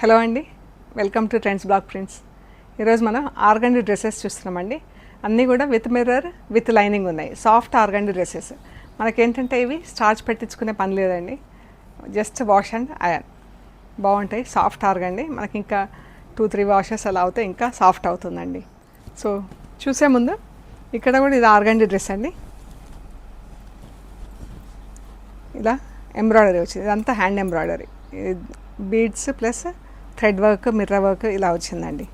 Hello అండి, welcome to trends block prints. ఈరోజు మనం ఆర్గండి డ్రెస్సెస్ చూస్తున్నామండి. అన్నీ కూడా విత్ మిర్రర్ విత్ లైనింగ్ ఉన్నాయి. Soft organdie dresses. మనకేంటంటే ఇవి స్టార్చ్ పెట్టించుకునే పని లేదండి, జస్ట్ వాష్ అండ్ ఐరన్. బాగుంటాయి, సాఫ్ట్ ఆర్గండి. మనకి ఇంకా 2-3 వాషెస్ అలా అవుతాయి, ఇంకా సాఫ్ట్ అవుతుందండి. సో చూసే ముందు ఇక్కడ కూడా ఇది ఆర్గండి డ్రెస్ అండి. ఇలా ఎంబ్రాయిడరీ వచ్చింది, ఇదంతా hand embroidery, beads plus thread work, mirror work ఇలా వచ్చిందండి.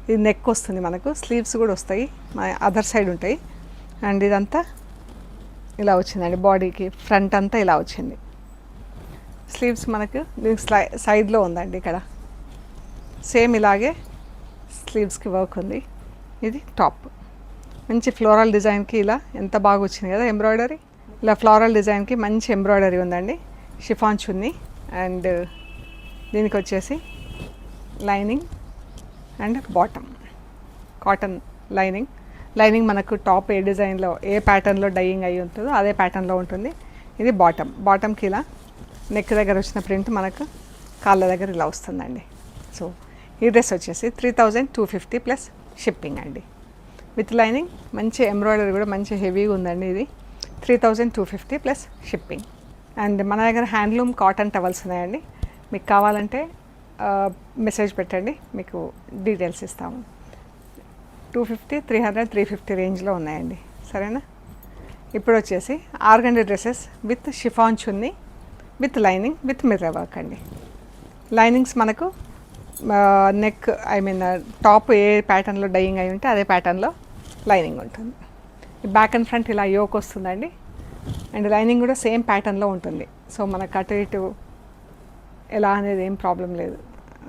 ఇది నెక్ వస్తుంది, మనకు స్లీవ్స్ కూడా వస్తాయి, అదర్ సైడ్ ఉంటాయి. అండ్ ఇదంతా ఇలా వచ్చిందండి, బాడీకి ఫ్రంట్ అంతా ఇలా వచ్చింది. స్లీవ్స్ మనకు సైడ్లో ఉందండి, ఇక్కడ సేమ్ ఇలాగే స్లీవ్స్కి వర్క్ ఉంది. ఇది టాప్, మంచి ఫ్లోరల్ డిజైన్కి ఇలా ఎంత బాగా వచ్చింది కదా ఎంబ్రాయిడరీ. ఇలా ఫ్లోరల్ డిజైన్కి మంచి ఎంబ్రాయిడరీ ఉందండి. షిఫాన్ చున్నీ అండ్ దీనికి వచ్చేసి lining and bottom cotton lining మనకు టాప్ ఏ డిజైన్లో ఏ ప్యాటర్న్లో డైయింగ్ అయ్యి ఉంటుందో అదే ప్యాటర్న్లో ఉంటుంది. ఇది బాటమ్కి ఇలా నెక్ దగ్గర వచ్చిన ప్రింట్ మనకు కాళ్ళ దగ్గర ఇలా వస్తుందండి. సో ఈ డ్రెస్ వచ్చేసి 3250 ప్లస్ షిప్పింగ్ అండి. విత్ లైనింగ్ మంచి ఎంబ్రాయిడరీ కూడా మంచి హెవీగా ఉందండి. ఇది 3250 ప్లస్ షిప్పింగ్. అండ్ మన దగ్గర హ్యాండ్లూమ్ కాటన్ టవల్స్ ఉన్నాయండి. మీకు కావాలంటే మెసేజ్ పెట్టండి, మీకు డీటెయిల్స్ ఇస్తాము. 250, 300, 350 రేంజ్లో ఉన్నాయండి, సరేనా. ఇప్పుడు వచ్చేసి organdie dresses with chiffon chunni with lining with mirror work అండి. లైనింగ్స్ మనకు నెక్ టాప్ ఏ ప్యాటర్న్లో డైయింగ్ అయి ఉంటే అదే ప్యాటర్న్లో లైనింగ్ ఉంటుంది. బ్యాక్ అండ్ ఫ్రంట్ ఇలా యోక్ వస్తుందండి. అండ్ లైనింగ్ కూడా సేమ్ ప్యాటర్న్లో ఉంటుంది. సో మనకు అటు ఇటు ఎలా అనేది ఏం ప్రాబ్లం లేదు.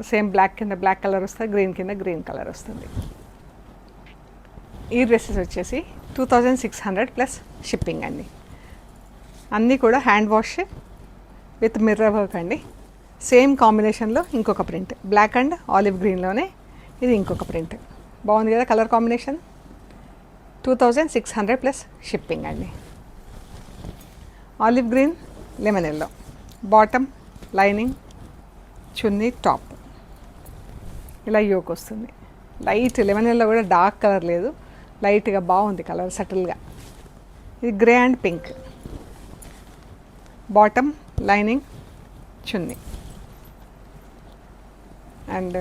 సేమ్ బ్లాక్ కింద బ్లాక్ కలర్ వస్తుంది, గ్రీన్ కింద గ్రీన్ కలర్ వస్తుంది. ఈ డ్రెస్సెస్ వచ్చేసి 2600 ప్లస్ షిప్పింగ్ అండి. అన్నీ కూడా hand wash with mirror work అండి. సేమ్ కాంబినేషన్లో ఇంకొక ప్రింట్, బ్లాక్ అండ్ ఆలివ్ గ్రీన్లోనే ఇది ఇంకొక ప్రింట్. బాగుంది కదా కలర్ కాంబినేషన్. 2600 ప్లస్ షిప్పింగ్ అండి. Olive green lemon yellow, bottom lining, chunni, top ఇలా యోక్ వస్తుంది. లైట్ లెమన్ ఎల్లో కూడా డార్క్ కలర్ లేదు, లైట్గా బాగుంది కలర్, సటిల్గా. ఇది grey and pink, bottom lining, chunni. And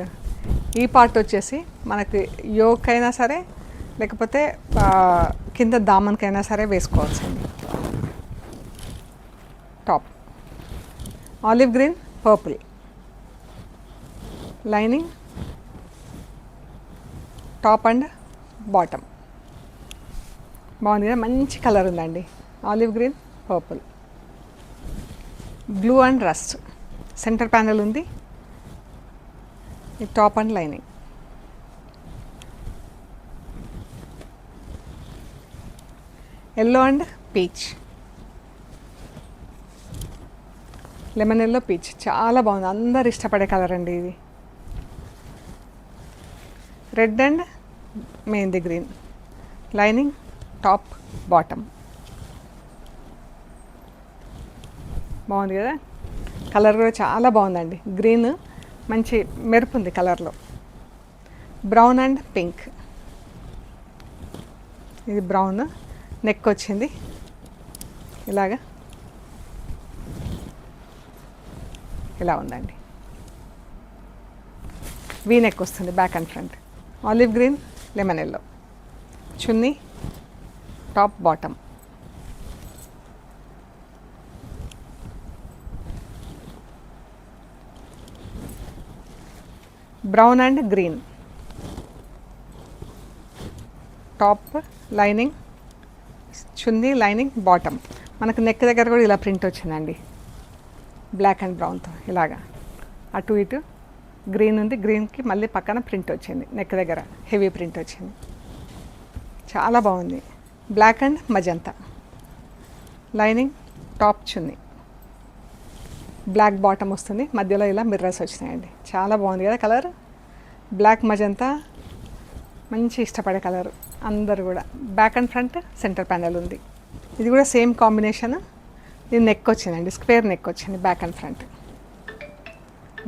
ఈ పార్ట్ వచ్చేసి మనకి యోక్ అయినా సరే లేకపోతే కింద దామన్కైనా సరే వేసుకోవచ్చండి. Top olive green purple, lining, top and bottom. బాగుంది కదా, మంచి కలర్ ఉందండి. Olive green purple, blue and rust, centre panel ఉంది. ఈ top and lining. Yellow and peach, lemon yellow peach, చాలా బాగుంది, అందరు ఇష్టపడే కలర్ అండి ఇది. Red and mehndi green, lining, top, bottom. బాగుంది కదా కలర్ కూడా చాలా బాగుందండి. గ్రీన్ మంచి మెరుపు ఉంది కలర్లో. బ్రౌన్ అండ్ పింక్, ఇది బ్రౌన్, నెక్ వచ్చింది ఇలాగా, ఇలా ఉందండి. వీ నెక్ వస్తుంది back and front. Olive green lemon yellow, chunni, top, bottom. Brown and green, top lining, chunni, lining, bottom. మనకు నెక్ దగ్గర కూడా ఇలా ప్రింట్ వచ్చిందండి, బ్లాక్ అండ్ బ్రౌన్తో ఇలాగా. అటు ఇటు గ్రీన్ ఉంది, గ్రీన్కి మళ్ళీ పక్కన ప్రింట్ వచ్చింది, నెక్ దగ్గర హెవీ ప్రింట్ వచ్చింది, చాలా బాగుంది. Black and magenta, lining, top, చున్నీ, బ్లాక్ బాటమ్ వస్తుంది, మధ్యలో ఇలా మిర్రర్స్ వచ్చినాయండి. చాలా బాగుంది కదా కలర్. బ్లాక్ మజంతా మంచి ఇష్టపడే కలర్ అందరు కూడా. Back and front centre panel ఉంది. ఇది కూడా సేమ్ కాంబినేషన్. ఇది నెక్ వచ్చిందండి, స్క్వేర్ నెక్ వచ్చింది back and front.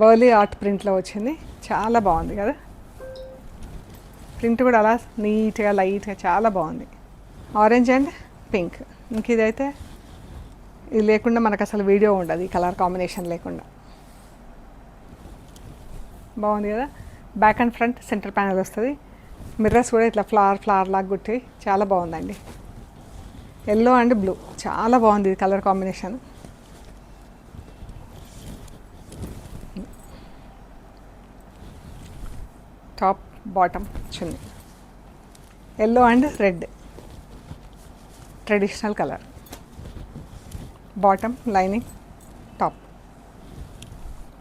Warli art ప్రింట్లో వచ్చింది, చాలా బాగుంది కదా. ప్రింట్ కూడా అలా నీట్గా లైట్గా చాలా బాగుంది. Orange and pink. ఇంక ఇదైతే ఇది లేకుండా మనకు అసలు వీడియో ఉండదు, ఈ కలర్ కాంబినేషన్ లేకుండా. బాగుంది కదా. Back and front centre panel వస్తుంది. మిర్రర్స్ కూడా ఇట్లా ఫ్లవర్ లాగా గుట్టి చాలా బాగుందండి. ఎల్లో అండ్ బ్లూ చాలా బాగుంది ఇది colour combination. Top bottom chunni yellow and red traditional colour. Bottom lining, top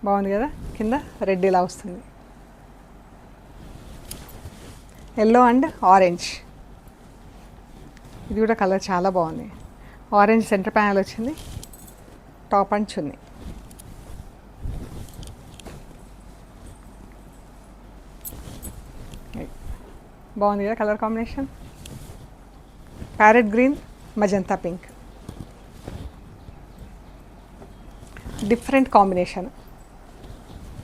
బాగుంది కదా. కింద రెడ్ ఇలా వస్తుంది. ఎల్లో అండ్ ఆరెంజ్, ఇది కూడా కలర్ చాలా బాగుంది. ఆరెంజ్ సెంటర్ ప్యానల్ వచ్చింది, టాప్ అండ్ చున్నీ. బాగుంది కదా colour combination. Parrot green, magenta pink, different combination,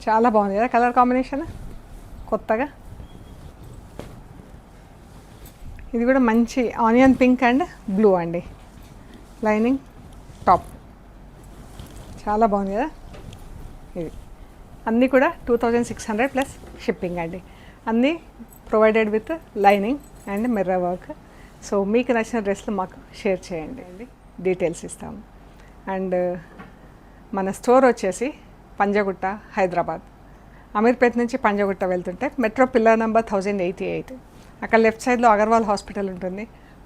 చాలా బాగుంది కదా కలర్ కాంబినేషన్ కొత్తగా. ఇది కూడా మంచి ఆనియన్ పింక్ అండ్ బ్లూ అండి. లైనింగ్, టాప్ చాలా బాగుంది కదా. ఇది అన్నీ కూడా 2600 ప్లస్ షిప్పింగ్ అండి. అన్నీ provided with lining and mirror work. So మీకు నచ్చిన డ్రెస్లు మాకు షేర్ చేయండి అండి, డీటెయిల్స్ ఇస్తాము. అండ్ మన స్టోర్ వచ్చేసి పంజగుట్ట, హైదరాబాద్. అమీర్పేట్ నుంచి పంజగుట్ట వెళ్తుంటే మెట్రో పిల్లర్ నెంబర్ 1088, అక్కడ లెఫ్ట్ సైడ్లో అగర్వాల్ హాస్పిటల్ ఉంటుంది.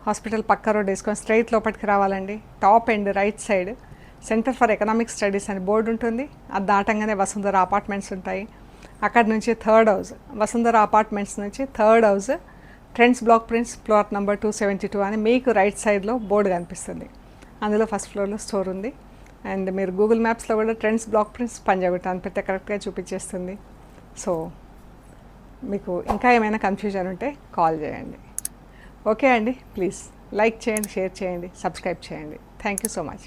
హాస్పిటల్ పక్క రోడ్ వేసుకొని స్ట్రైట్ లోపలికి రావాలండి. Top end right side centre for economic studies అని బోర్డు ఉంటుంది. అది దాటంగానే వసుంధర అపార్ట్మెంట్స్ ఉంటాయి. అక్కడ నుంచి థర్డ్ హౌస్, వసుంధర అపార్ట్మెంట్స్ నుంచి third house, trends block prints plot number 272 అని మీకు రైట్ సైడ్లో బోర్డు కనిపిస్తుంది. అందులో ఫస్ట్ ఫ్లోర్లో స్టోర్ ఉంది. అండ్ మీరు గూగుల్ మ్యాప్స్లో కూడా ట్రెండ్స్ బ్లాక్ ప్రింట్స్ పంజాగుట్ట అని పెడితే కరెక్ట్గా చూపించేస్తుంది. సో మీకు ఇంకా ఏమైనా కన్ఫ్యూజన్ ఉంటే కాల్ చేయండి. ఓకే అండి, ప్లీజ్ లైక్ చేయండి, షేర్ చేయండి, సబ్స్క్రైబ్ చేయండి. Thank you so much.